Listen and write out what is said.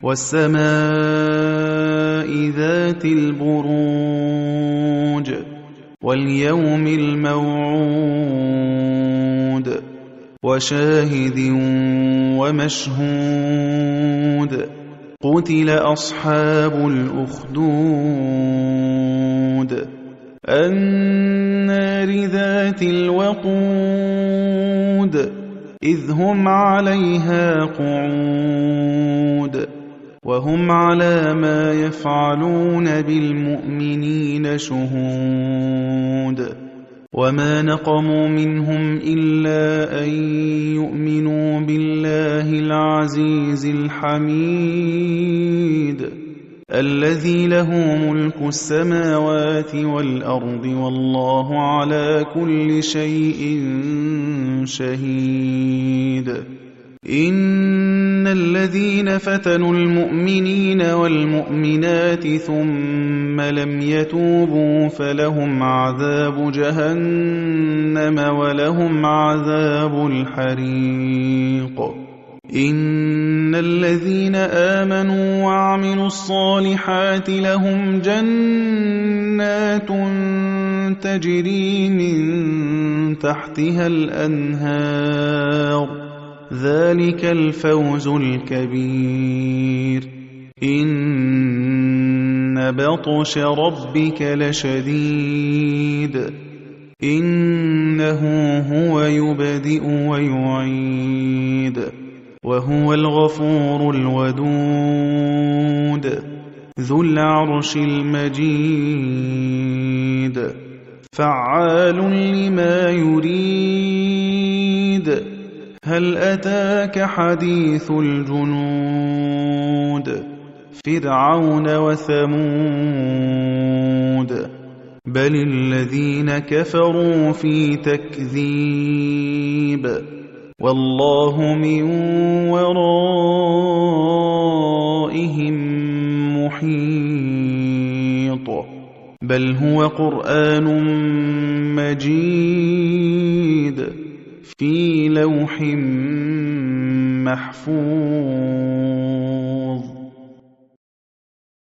وَالسَّمَاءِ ذَاتِ الْبُرُوجِ وَالْيَوْمِ الْمَوْعُودِ وَشَاهِدٍ وَمَشْهُودٍ قُتِلَ أَصْحَابُ الْأُخْدُودِ النَّارِ ذَاتِ الْوَقُودِ إِذْ هُمْ عَلَيْهَا قُعُودٌ وَهُمْ عَلَى مَا يَفْعَلُونَ بِالْمُؤْمِنِينَ شُهُودٌ وَمَا نَقَمُوا مِنْهُمْ إِلَّا أَن يُؤْمِنُوا بِاللَّهِ الْعَزِيزِ الْحَمِيدِ الَّذِي لَهُ مُلْكُ السَّمَاوَاتِ وَالْأَرْضِ وَاللَّهُ عَلَى كُلِّ شَيْءٍ شَهِيدٌ إِنَّ الَّذِينَ فَتَنُوا الْمُؤْمِنِينَ وَالْمُؤْمِنَاتِ ثُمَّ لَمْ يَتُوبُوا فَلَهُمْ عَذَابُ جَهَنَّمَ وَلَهُمْ عَذَابُ الْحَرِيقِ إِنَّ الَّذِينَ آمَنُوا وَعَمِلُوا الصَّالِحَاتِ لَهُمْ جَنَّاتٌ تَجْرِي مِن تَحْتِهَا الْأَنْهَارُ ذَلِكَ الْفَوْزُ الْكَبِيرُ إِنَّ بَطْشَ رَبِّكَ لَشَدِيدٌ إِنَّهُ هُوَ يُبْدِئُ وَيُعِيدُ وَهُوَ الْغَفُورُ الْوَدُودُ ذُو الْعَرْشِ الْمَجِيدُ فَعَّالٌ لِّمَا يُرِيدُ هَلْ أَتَاكَ حَدِيثُ الْجُنُودِ فِرْعَوْنَ وَثَمُودَ بَلِ الَّذِينَ كَفَرُوا فِي تَكْذِيبٍ وَاللَّهُ مِن وَرَائِهِم مُّحِيطٌ بَلْ هُوَ قُرْآنٌ مَّجِيدٌ في لوح محفوظ